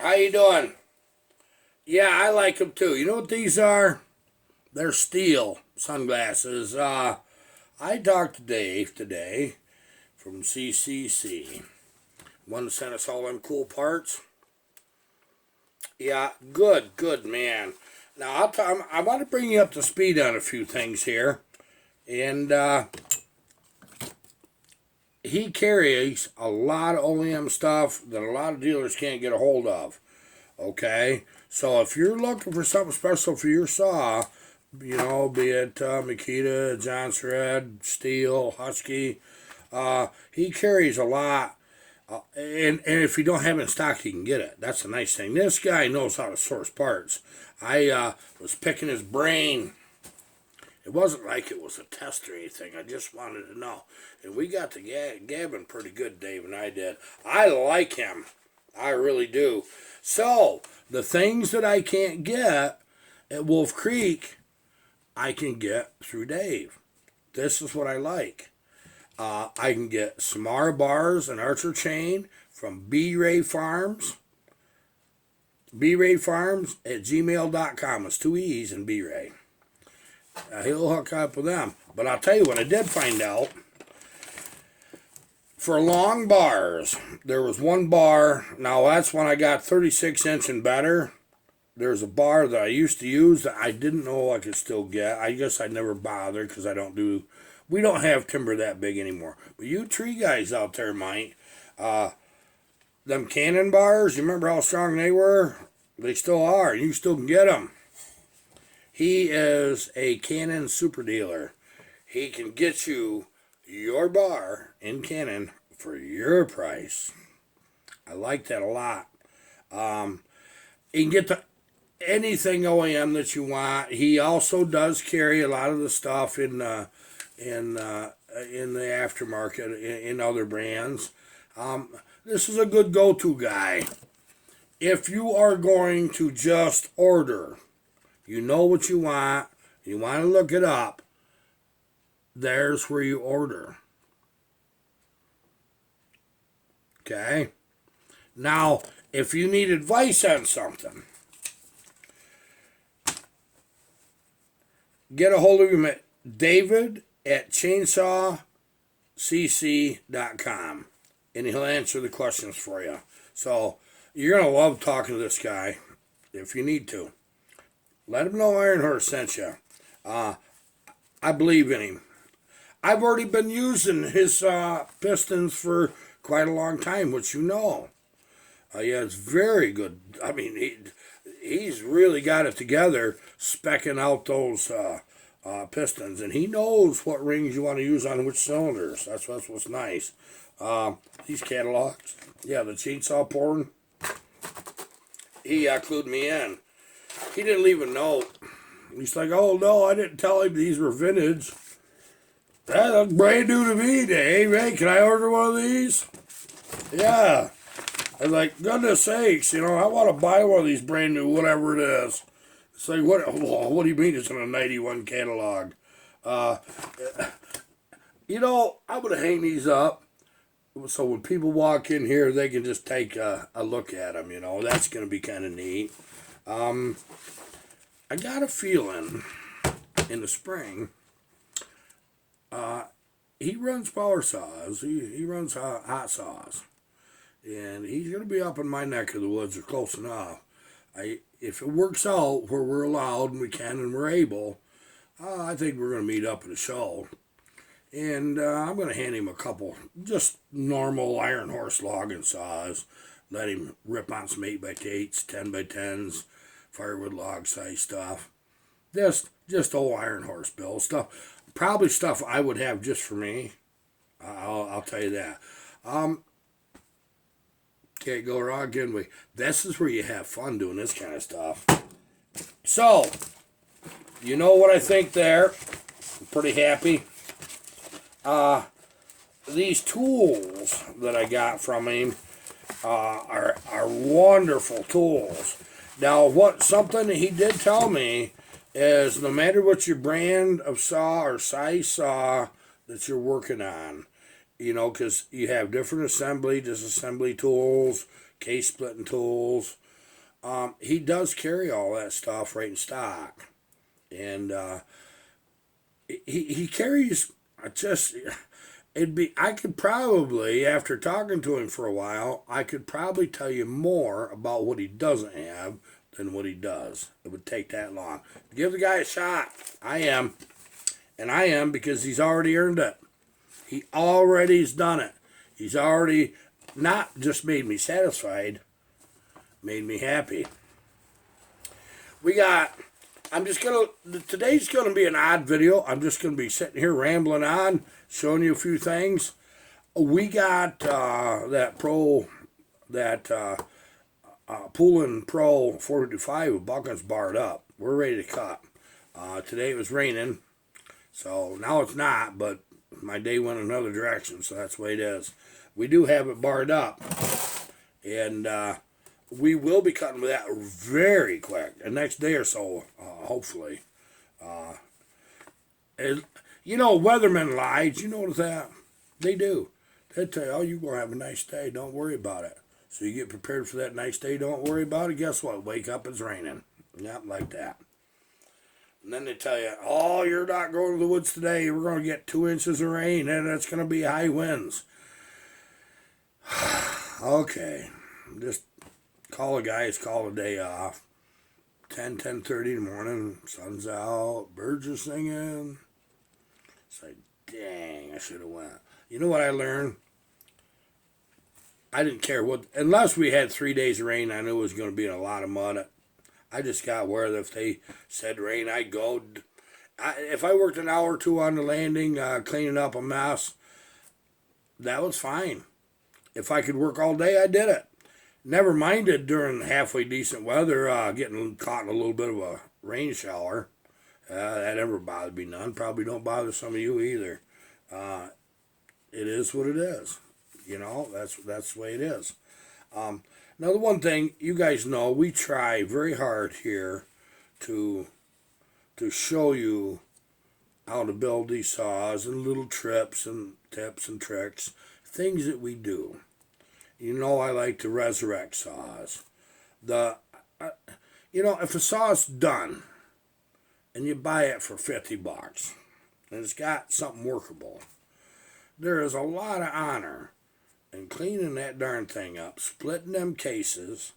How you doing? Yeah, I like them too. You know what these are? They're steel sunglasses. I talked to Dave today from CCC. One that sent us all them cool parts. Yeah, good man. Now I want to bring you up to speed on a few things here, and he carries a lot of OEM stuff that a lot of dealers can't get a hold of. Okay, so if you're looking for something special for your saw, be it Makita, Johnson Red, Steel, Husky, he carries a lot. And if you don't have it in stock, you can get it. That's the nice thing. This guy knows how to source parts. I was picking his brain. It wasn't like it was a test or anything. I just wanted to know. And we got the gabbing pretty good, Dave and I did. I like him. I really do. So, the things that I can't get at Wolf Creek, I can get through Dave. This is what I like. I can get Samara bars and Archer chain from B-Ray Farms. B-Ray Farms at gmail.com. It's two E's in B-Ray. He'll hook up with them. But I'll tell you what I did find out. For long bars, there was one bar. Now that's when I got 36 inch and better. There's a bar that I used to use that I didn't know I could still get. I guess I never bothered because we don't have timber that big anymore. But you tree guys out there might. Them Cannon bars, you remember how strong they were? They still are. You still can get them. He is a Cannon super dealer. He can get you your bar in Cannon for your price. I like that a lot. You can get anything OEM that you want. He also does carry a lot of the stuff in the aftermarket in other brands. This is a good go-to guy. If you are going to just order, you know what you want to look it up, there's where you order. Okay? Now, if you need advice on something, get a hold of him at David at chainsawcc.com and he'll answer the questions for you. So, you're going to love talking to this guy if you need to. Let him know Iron Horse sent you. I believe in him. I've already been using his pistons for quite a long time, which you know. Yeah, it's very good. I mean, he's really got it together, specking out those pistons, and he knows what rings you want to use on which cylinders. That's what's nice. These catalogs, yeah, the chainsaw porn, he clued me in. He didn't leave a note. He's like, oh no, I didn't tell him these were vintage. That's brand new to me, Dave. Hey, can I order one of these? Yeah. I was like, goodness sakes, I want to buy one of these brand new, whatever it is. It's like, what do you mean it's in a 91 catalog? I'm going to hang these up so when people walk in here, they can just take a look at them, That's going to be kind of neat. I got a feeling in the spring, he runs power saws. He runs hot saws. And he's going to be up in my neck of the woods or close enough. If it works out where we're allowed and we can and we're able, I think we're going to meet up at a show. And I'm going to hand him a couple just normal Iron Horse logging saws. Let him rip on some 8x8s, 10x10s, firewood log size stuff. Just old Iron Horse build stuff. Probably stuff I would have just for me. I'll tell you that. Can't go wrong, can we? This is where you have fun doing this kind of stuff. So, you know what I think there. I'm pretty happy. These tools that I got from him are wonderful tools. Now, something that he did tell me is no matter what your brand of saw or size saw that you're working on, because you have different assembly, disassembly tools, case splitting tools, He does carry all that stuff right in stock, and he carries just. I could probably, after talking to him for a while, I could probably tell you more about what he doesn't have than what he does. It would take that long. Give the guy a shot. I am. And I am because he's already earned it. He already's done it. He's already not just made me satisfied, made me happy. Today's gonna be an odd video. I'm just gonna be sitting here rambling on, showing you a few things. We got Poolin Pro 455 with buckets barred up. We're ready to cut. Today it was raining, so now it's not, but my day went another direction, so that's the way it is. We do have it barred up, and we will be cutting with that very quick, the next day or so, hopefully. Weathermen lie. Did you notice that? They do. They tell you, oh, you're going to have a nice day. Don't worry about it. So you get prepared for that nice day. Don't worry about it. Guess what? Wake up, it's raining. Yep, like that. And then they tell you, oh, you're not going to the woods today. We're going to get 2 inches of rain, and it's going to be high winds. Okay. Just call the guys, call the day off. 10:30 in the morning, sun's out, birds are singing. It's like, dang, I should have went. You know what I learned? I didn't care unless we had 3 days of rain, I knew it was going to be in a lot of mud. I just got where if they said rain, I'd go. If I worked an hour or two on the landing, cleaning up a mess, that was fine. If I could work all day, I did it. Never minded during halfway decent weather, getting caught in a little bit of a rain shower. That never bothered me none. Probably don't bother some of you either. It is what it is. That's the way it is. Now, the one thing you guys know, we try very hard here to show you how to build these saws and little trips and tips and tricks, things that we do. I like to resurrect saws. If a saw's done and you buy it for $50 and it's got something workable, there is a lot of honor in cleaning that darn thing up, splitting them cases,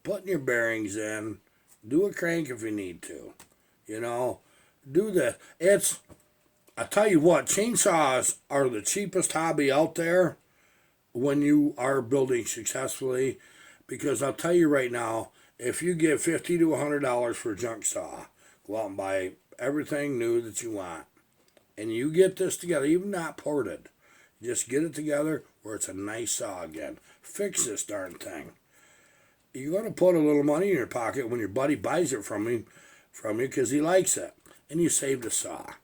putting your bearings in, do a crank if you need to. Do the. I tell you what, chainsaws are the cheapest hobby out there when you are building successfully, because I'll tell you right now, if you give $50 to $100 for a junk saw, go out and buy everything new that you want, and you get this together, even not ported, just get it together where it's a nice saw again. Fix this darn thing. You're going to put a little money in your pocket when your buddy buys it from you because he likes it, and you saved a saw.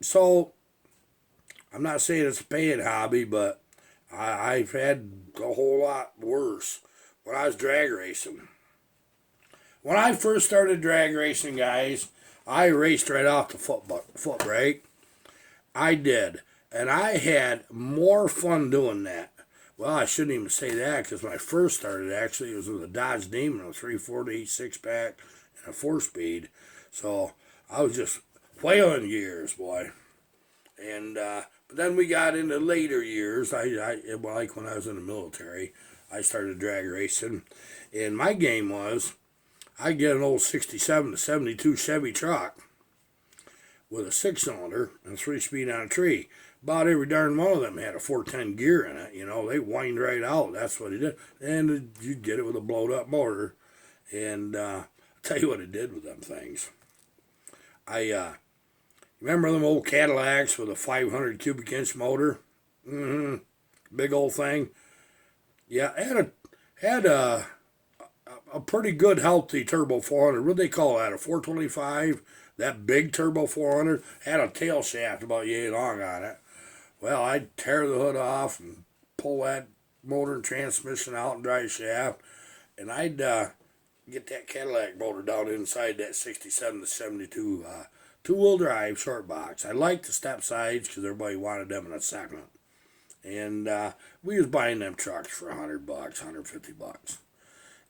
So I'm not saying it's a paying hobby, but I've had a whole lot worse when I was drag racing. When I first started drag racing, guys, I raced right off the foot brake. I did. And I had more fun doing that. Well, I shouldn't even say that, because when I first started, actually, it was with a Dodge Demon, a 340 6-pack, and a 4-speed. So I was just whaling gears, boy. And but then we got into later years. Like when I was in the military, I started drag racing, and my game was I'd get an old 67 to 72 Chevy truck with a 6-cylinder and 3-speed on a tree. About every darn one of them had a 410 gear in it. They whined right out. That's what it did. And you did it with a blowed up motor. And I'll tell you what it did with them things. Remember them old Cadillacs with a 500 cubic inch motor? Big old thing. Yeah, it had a pretty good healthy turbo 400. What do they call that? A 425? That big turbo 400 had a tail shaft about yay long on it. Well, I'd tear the hood off and pull that motor and transmission out and drive shaft, and I'd get that Cadillac motor down inside that 67 to 72 two-wheel drive short box. I liked the step sides because everybody wanted them in a second. And we was buying them trucks for $100, $150.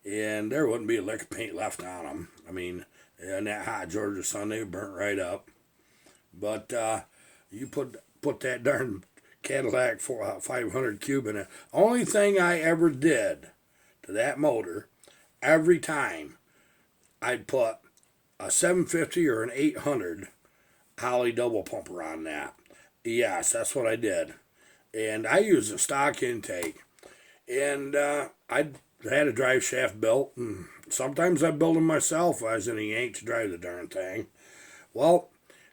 and there wouldn't be a lick of paint left on them. I mean, in that hot Georgia sun, they burnt right up. But you put that darn Cadillac 500 cube in it. Only thing I ever did to that motor, every time I'd put a 750 or an 800 Holley double pumper on that. Yes, that's what I did. And I used a stock intake. And I had a drive shaft built. And sometimes I build them myself. I was in a yank to drive the darn thing. Well,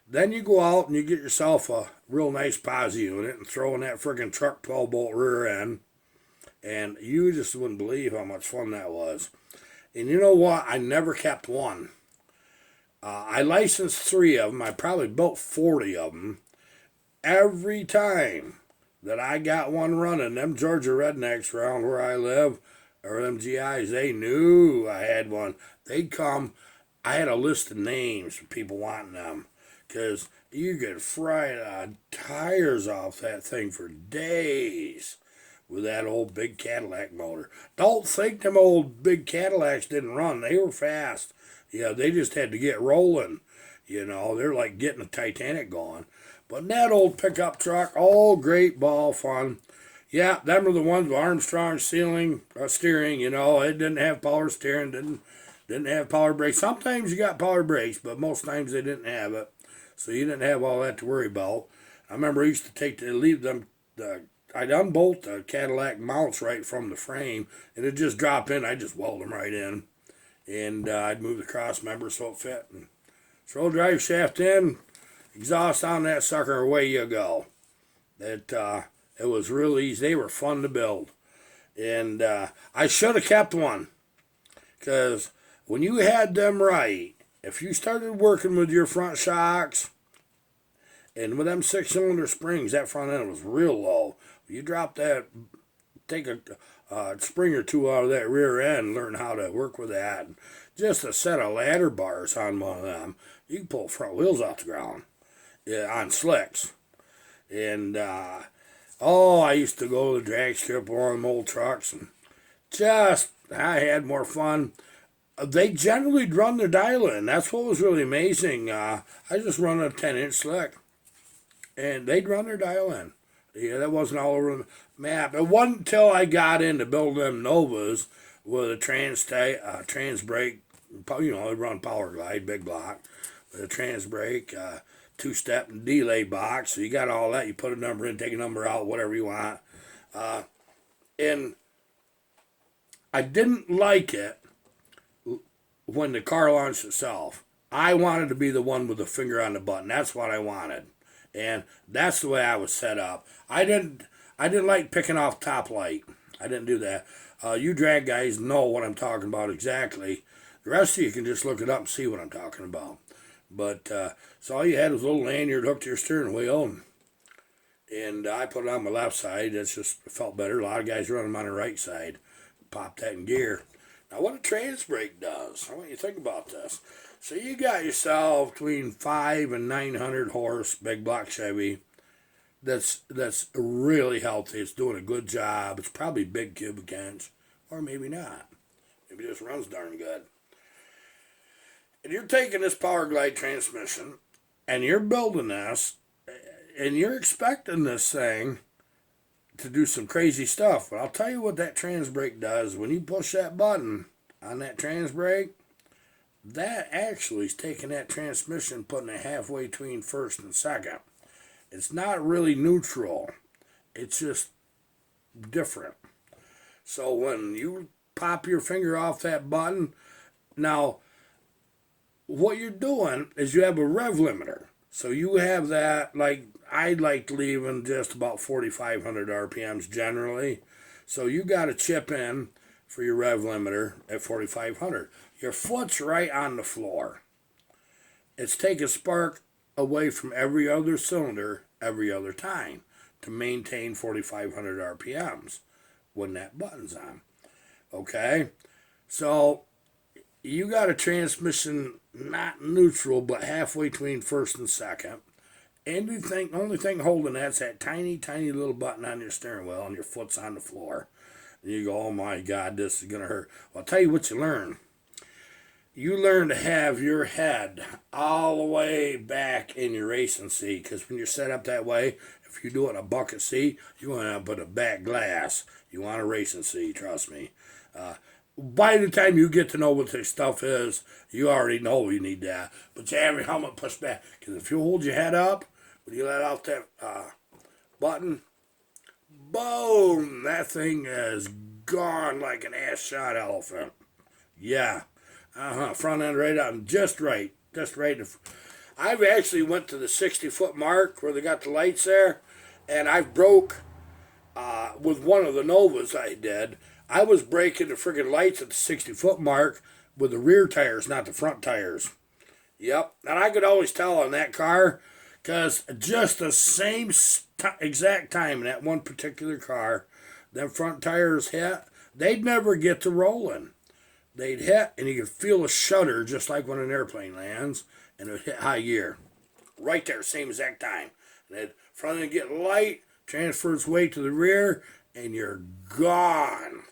then you go out and you get yourself a real nice posi unit and throw in that friggin' truck 12-bolt rear end. And you just wouldn't believe how much fun that was. And you know what? I never kept one. I licensed 3 of them. I probably built 40 of them. Every time that I got one running, them Georgia rednecks around where I live, or them GIs, they knew I had one. They'd come. I had a list of names for people wanting them, because you could fry the tires off that thing for days with that old big Cadillac motor. Don't think them old big Cadillacs didn't run. They were fast. Yeah, they just had to get rolling. You know, they're like getting a Titanic going. But that old pickup truck, all great ball fun. Yeah, them were the ones with Armstrong steering. You know, it didn't have power steering, didn't have power brakes. Sometimes you got power brakes, but most times they didn't have it. So you didn't have all that to worry about. I remember I used to leave them, I'd unbolt the Cadillac mounts right from the frame, and it'd just drop in. I'd just weld them right in. And I'd move the cross member so it fit. And throw drive shaft in, exhaust on that sucker, away you go. It was real easy. They were fun to build. And I should have kept one. Because when you had them right, if you started working with your front shocks, and with them 6-cylinder springs, that front end was real low. You drop that, take a spring or two out of that rear end, learn how to work with that. Just a set of ladder bars on one of them, you can pull front wheels off the ground, on slicks. And I used to go to the drag strip on them old trucks, and I had more fun. They generally run their dial in. That's what was really amazing. I just run a 10-inch slick, and they'd run their dial in. Yeah, that wasn't all over the map. It wasn't until I got into building them Novas with a trans brake. You know, they run Power Glide, big block, with a trans brake, 2-step delay box. So you got all that. You put a number in, take a number out, whatever you want. And I didn't like it when the car launched itself. I wanted to be the one with the finger on the button. That's what I wanted. And that's the way I was set up. I didn't like picking off top light. I didn't do that. You drag guys know what I'm talking about exactly. The rest of you can just look it up and see what I'm talking about. But so all you had was a little lanyard hooked to your steering wheel, and I put it on my left side. It felt better. A lot of guys run them on the right side. Pop that in gear. Now what a trans brake does, I want you to think about this. So you got yourself between 500 and 900 horse big block Chevy that's really healthy. It's doing a good job. It's probably big cubic inch, or maybe not. Maybe it just runs darn good. And you're taking this Power Glide transmission, and you're building this, and you're expecting this thing to do some crazy stuff. But I'll tell you what that trans brake does. When you push that button on that trans brake, that actually is taking that transmission, putting it halfway between first and second. It's not really neutral. It's just different. So when you pop your finger off that button, now what you're doing is you have a rev limiter. So you have that, like, I'd like to leave in just about 4,500 RPMs generally. So you got to chip in for your rev limiter at 4,500. Your foot's right on the floor. It's taking spark away from every other cylinder every other time to maintain 4,500 RPMs when that button's on. Okay? So you got a transmission not neutral, but halfway between first and second. And the only thing holding that's that tiny, tiny little button on your steering wheel, and your foot's on the floor. And you go, oh my God, this is going to hurt. Well, I'll tell you what you learn. You learn to have your head all the way back in your racing seat, because when you're set up that way, if you do it in a bucket seat, you want to put a back glass. You want a racing seat, trust me. By the time you get to know what this stuff is, you already know you need that. But you have your helmet pushed back, because if you hold your head up, when you let out that button, boom, that thing is gone like an ass-shot elephant. Yeah. Front end right on, just right. I've actually went to the 60-foot mark where they got the lights there, and I've broke, with one of the Novas I did, I was breaking the friggin' lights at the 60-foot mark with the rear tires, not the front tires. Yep, and I could always tell on that car, because just the same exact time in that one particular car, them front tires hit, they'd never get to rolling. They'd hit, and you could feel a shudder just like when an airplane lands, and it would hit high gear. Right there, same exact time. And then front end get light, transfer its weight to the rear, and you're gone.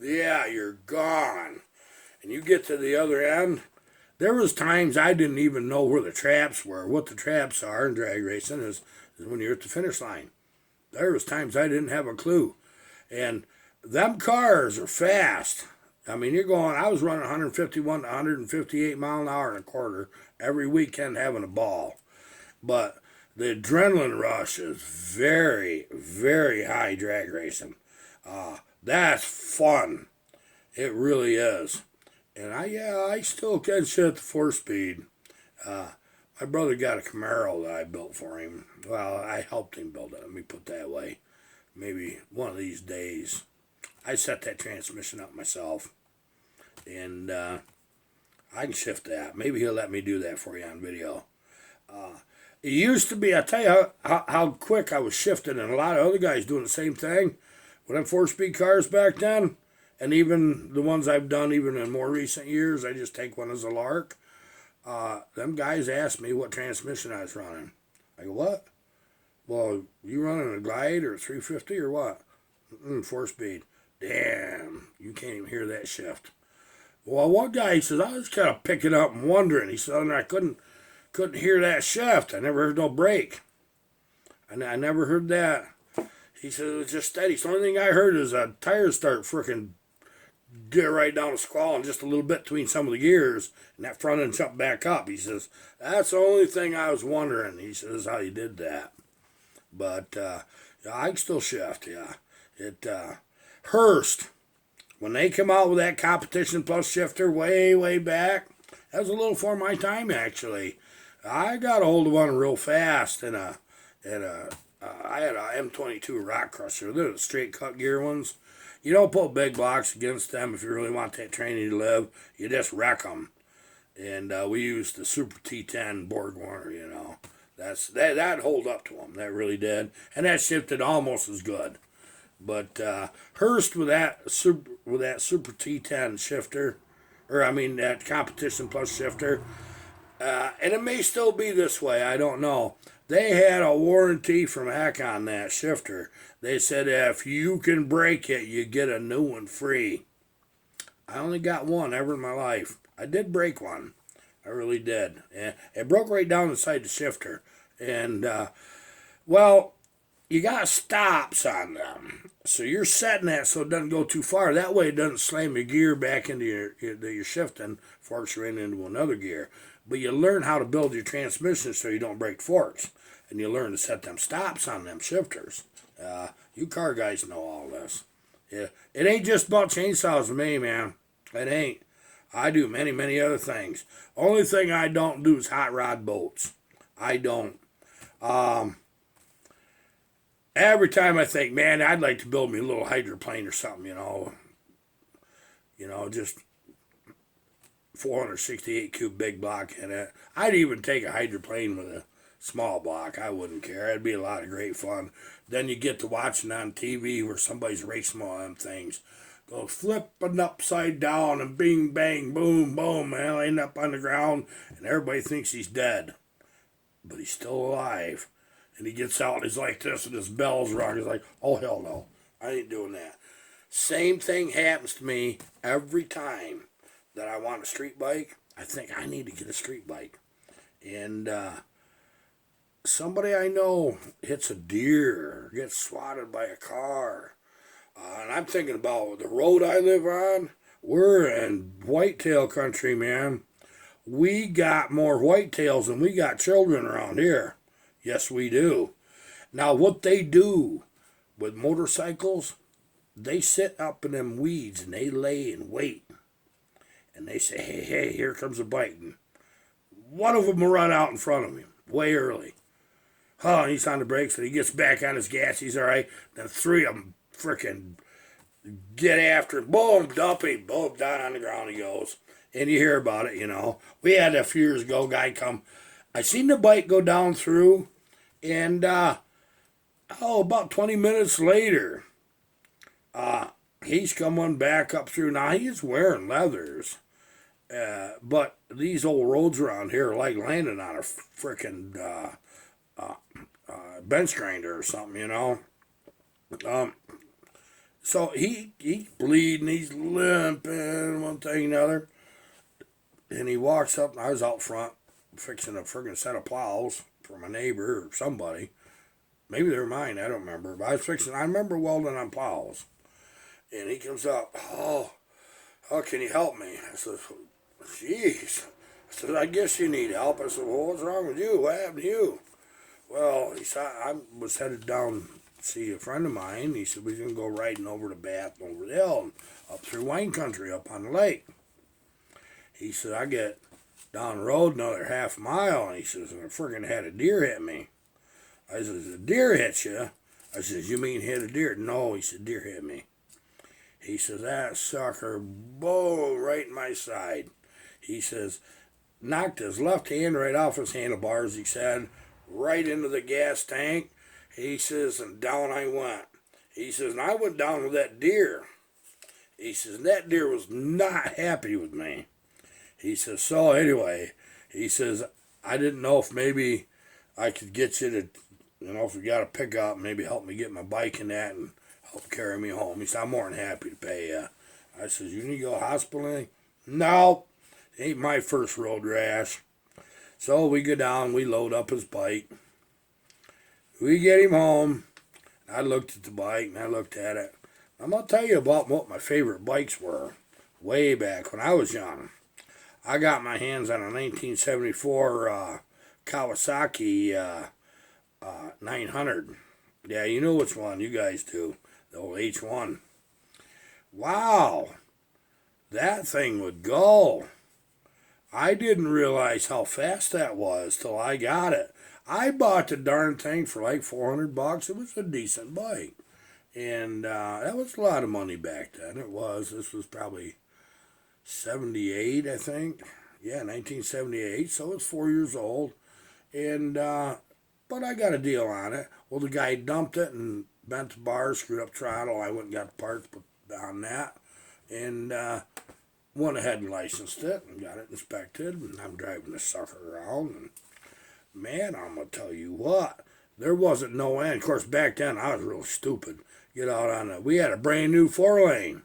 Yeah, you're gone. And you get to the other end, there was times I didn't even know where the traps were. What the traps are in drag racing is when you're at the finish line. There was times I didn't have a clue. And them cars are fast. I mean, you're going, I was running 151 to 158 mile an hour and a quarter every weekend having a ball. But the adrenaline rush is very, very high drag racing. That's fun. It really is. And I still can shit at the 4-speed. My brother got a Camaro that I built for him. Well, I helped him build it. Let me put that way. Maybe one of these days. I set that transmission up myself. And I can shift that. Maybe he'll let me do that for you on video. It used to be, I tell you how quick I was shifting, and a lot of other guys doing the same thing. With them 4-speed cars back then, and even the ones I've done even in more recent years, I just take one as a lark. Them guys asked me what transmission I was running. I go, what? Well, you running a Glide or a 350 or what? 4-speed. Damn, you can't even hear that shift. Well, one guy, he says, I was kind of picking up and wondering. He said, I couldn't hear that shift. I never heard no brake. I never heard that. He said, it was just steady. So the only thing I heard is a tire start frickin' get right down the squall and just a little bit between some of the gears, and that front end jumped back up. He says, that's the only thing I was wondering. He says, how you did that. But, yeah, I can still shift, yeah. Hurst, when they come out with that Competition Plus shifter way, way back, that was a little for my time, actually. I got a hold of one real fast I had a M22 Rock Crusher. They're the straight cut gear ones. You don't put big blocks against them if you really want that training to live. You just wreck them. And we used the Super T10 Borg Warner, you know. That hold up to them. That really did. And that shifted almost as good. But Hurst with that Super T10 shifter, that Competition Plus shifter, and it may still be this way, I don't know. They had a warranty from heck on that shifter. They said if you can break it, you get a new one free. I only got one ever in my life. I did break one. I really did. And it broke right down inside the shifter. And, you got stops on them. So you're setting that so it doesn't go too far. That way it doesn't slam your gear back into your shifting, forks you right into another gear. But you learn how to build your transmission so you don't break forks. And you learn to set them stops on them shifters. You car guys know all this. Yeah, it ain't just about chainsaws with me, man. It ain't. I do many, many other things. Only thing I don't do is hot rod boats. I don't. Every time I think, man, I'd like to build me a little hydroplane or something, just 468 cube big block in it. I'd even take a hydroplane with a small block. I wouldn't care. It'd be a lot of great fun. Then you get to watching on TV where somebody's racing all them things. Goes flipping upside down and bing, bang, boom, boom, and he'll end up on the ground and everybody thinks he's dead. But he's still alive. And he gets out and he's like this and his bell's rung. He's like, oh, hell no. I ain't doing that. Same thing happens to me every time that I want a street bike. I think I need to get a street bike. And somebody I know hits a deer, gets swatted by a car. And I'm thinking about the road I live on. We're in whitetail country, man. We got more whitetails than we got children around here. Yes, we do. Now, what they do with motorcycles, they sit up in them weeds and they lay and wait. And they say, hey, hey, here comes a bike. And one of them will run out in front of him way early. Oh, and he's on the brakes and he gets back on his gas. He's all right. Then three of them freaking get after him. Boom, dump him. Boom, down on the ground he goes. And you hear about it, you know. We had a few years ago, guy come. I seen the bike go down through. And, about 20 minutes later, he's coming back up through. Now, he's wearing leathers. But these old roads around here are like landing on a freaking bench grinder or something, you know. So he's bleeding, he's limping, one thing and another. And he walks up, and I was out front fixing a freaking set of plows for my neighbor or somebody. Maybe they were mine, I don't remember. But I remember welding on plows. And he comes up, oh, can you help me? I said, jeez. I said, I guess you need help. I said, well, what's wrong with you? What happened to you? Well, he said, I was headed down to see a friend of mine. He said, we're going to go riding over to Bath and over the hill and up through wine country up on the lake. He said, I get down the road another half mile. And he says, and I friggin' had a deer hit me. I says, a deer hit you? I says, you mean hit a deer? No, he said, deer hit me. He says, that sucker, boom, right in my side. He says, knocked his left hand right off his handlebars, he said, right into the gas tank. He says, and down I went. He says, and I went down with that deer. He says, and that deer was not happy with me. He says, so anyway, he says, I didn't know if maybe I could get you to, if you got a pickup, maybe help me get my bike in that and help carry me home. He said, I'm more than happy to pay you. I says, you need to go to the hospital? No, it ain't my first road rash. So we go down, we load up his bike. We get him home. I looked at the bike and I looked at it. I'm going to tell you about what my favorite bikes were way back when I was young. I got my hands on a 1974 Kawasaki 900. Yeah, you know which one. You guys do. The old H1. Wow. That thing would go. I didn't realize how fast that was till I got it. I bought the darn thing for like $400. It was a decent bike. And that was a lot of money back then. It was. This was probably 78, I think. Yeah, 1978. So it's 4 years old. And, but I got a deal on it. Well, the guy dumped it and bent the bar, screwed up throttle. I went and got the parts put on that. And, went ahead and licensed it and got it inspected. And I'm driving this sucker around. And, man, I'm going to tell you what. There wasn't no end. Of course, back then, I was real stupid. Get out on it. We had a brand new 4-lane.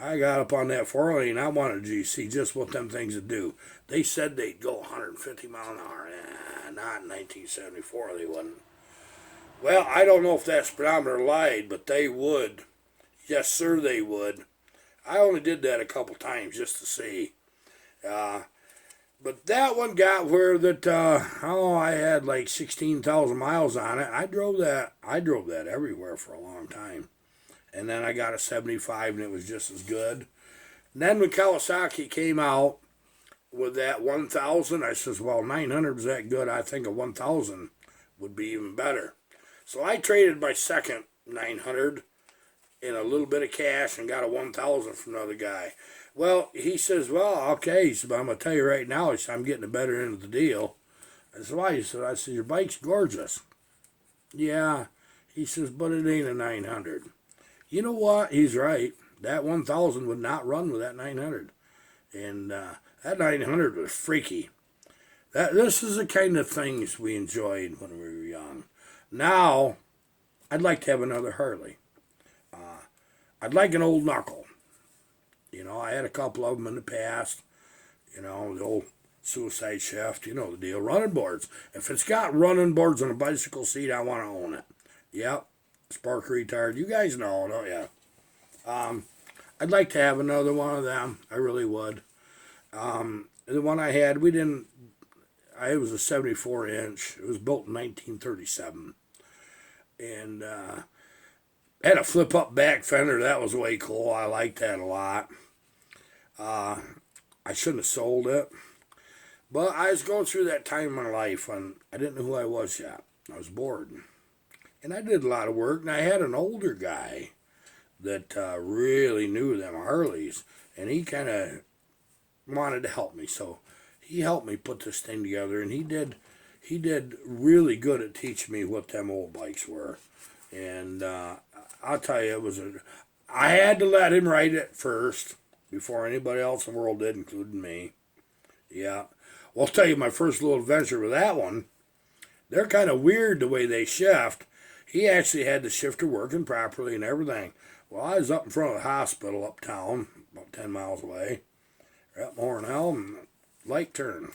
I got up on that 4-lane. I wanted to see just what them things would do. They said they'd go 150 mile an hour. Not in 1974, they wouldn't. Well, I don't know if that speedometer lied, but they would. Yes, sir, they would. I only did that a couple times just to see. But that one got where that, I had like 16,000 miles on it. I drove that everywhere for a long time. And then I got a 75 and it was just as good. And then when Kawasaki came out with that 1,000, I says, well, 900 was that good. I think a 1,000 would be even better. So I traded my second 900 in a little bit of cash and got a 1,000 from another guy. Well, he says, well, okay. He said, but I'm going to tell you right now, he said, I'm getting the better end of the deal. I said, why? He said, your bike's gorgeous. Yeah. He says, but it ain't a 900. You know what? He's right. That 1,000 would not run with that 900. And that 900 was freaky. This is the kind of things we enjoyed when we were young. Now, I'd like to have another Harley. I'd like an old knuckle. You know, I had a couple of them in the past. You know, the old suicide shift. You know the deal. Running boards. If it's got running boards on a bicycle seat, I want to own it. Yep. Spark retard. You guys know, don't you? I'd like to have another one of them. I really would. The one I had, it was a 74 inch. It was built in 1937. And had a flip up back fender. That was way cool. I liked that a lot. I shouldn't have sold it. But I was going through that time in my life when I didn't know who I was yet. I was bored. And I did a lot of work. And I had an older guy that really knew them Harleys. And he kind of wanted to help me. So he helped me put this thing together. And he did really good at teaching me what them old bikes were. And I'll tell you, I had to let him write it first before anybody else in the world did, including me. Yeah. Well, I'll tell you my first little adventure with that one. They're kind of weird the way they shift. He actually had the shifter working properly and everything. Well, I was up in front of the hospital uptown, about 10 miles away. At Morinell, and light turn.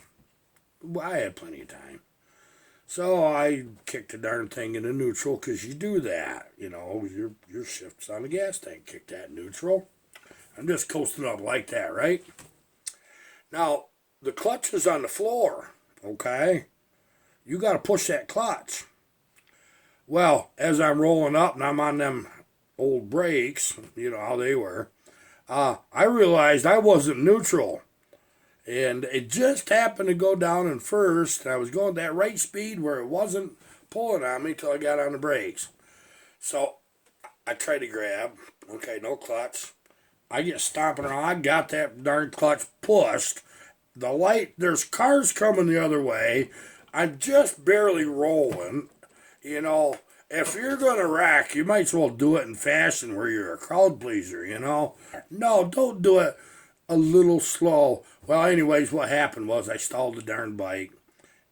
Well, I had plenty of time. So I kicked the darn thing into neutral because you do that. You know, your shift's on the gas tank. Kick that neutral. I'm just coasting up like that, right? Now, the clutch is on the floor, okay? You got to push that clutch. Well, as I'm rolling up and I'm on them old brakes, you know how they were, I realized I wasn't neutral. And it just happened to go down in first. And I was going that right speed where it wasn't pulling on me till I got on the brakes. So I tried to grab. Okay, no clutch. I get stomping around. I got that darn clutch pushed. The light, there's cars coming the other way. I'm just barely rolling. You know, if you're going to wreck, you might as well do it in fashion where you're a crowd pleaser, you know. No, don't do it a little slow. Well, anyways, what happened was I stalled the darn bike,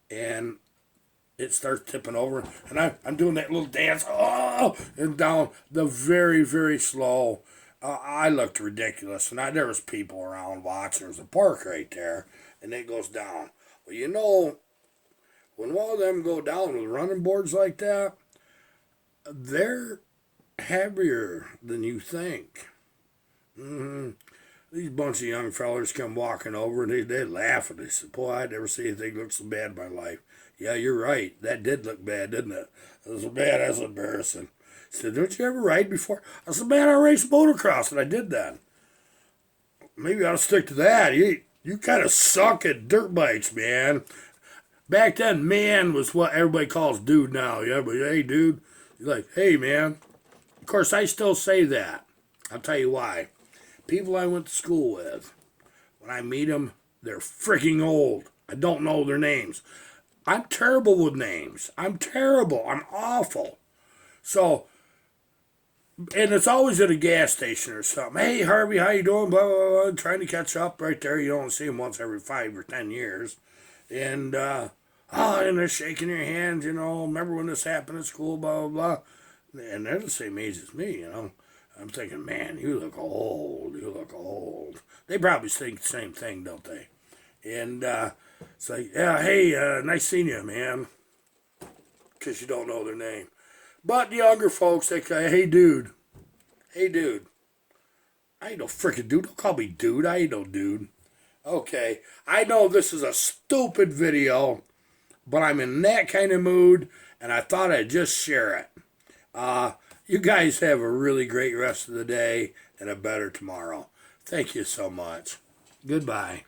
and it starts tipping over, and I'm doing that little dance, and down the very, very slow. I looked ridiculous, and there was people around watching. There's a park right there, and it goes down. Well, you know, when one of them go down with running boards like that, they're heavier than you think. These bunch of young fellers come walking over, and they laugh, and they said, boy, I'd never see anything look so bad in my life. Yeah, you're right. That did look bad, didn't it? It was bad. That's embarrassing. I said, don't you ever ride before? I said, man, I raced motocross, and I did that. Maybe I ought to stick to that. You kind of suck at dirt bikes, man. Back then, man was what everybody calls dude now. Yeah, but hey, dude. You're like, hey, man. Of course, I still say that. I'll tell you why. People I went to school with, when I meet them, they're freaking old. I don't know their names. I'm terrible with names. I'm terrible. I'm awful. So, and it's always at a gas station or something. Hey, Harvey, how you doing? Blah, blah, blah. Trying to catch up right there. You don't see them once every 5 or 10 years. And, and they're shaking your hands, you know. Remember when this happened at school, blah, blah, blah. And they're the same age as me, you know. I'm thinking, man, you look old. You look old. They probably think the same thing, don't they? And it's like, yeah, hey, nice seeing you, man. Because you don't know their name. But the younger folks, they say, hey, dude. Hey, dude. I ain't no freaking dude. Don't call me dude. I ain't no dude. Okay. I know this is a stupid video, but I'm in that kind of mood, and I thought I'd just share it. You guys have a really great rest of the day and a better tomorrow. Thank you so much. Goodbye.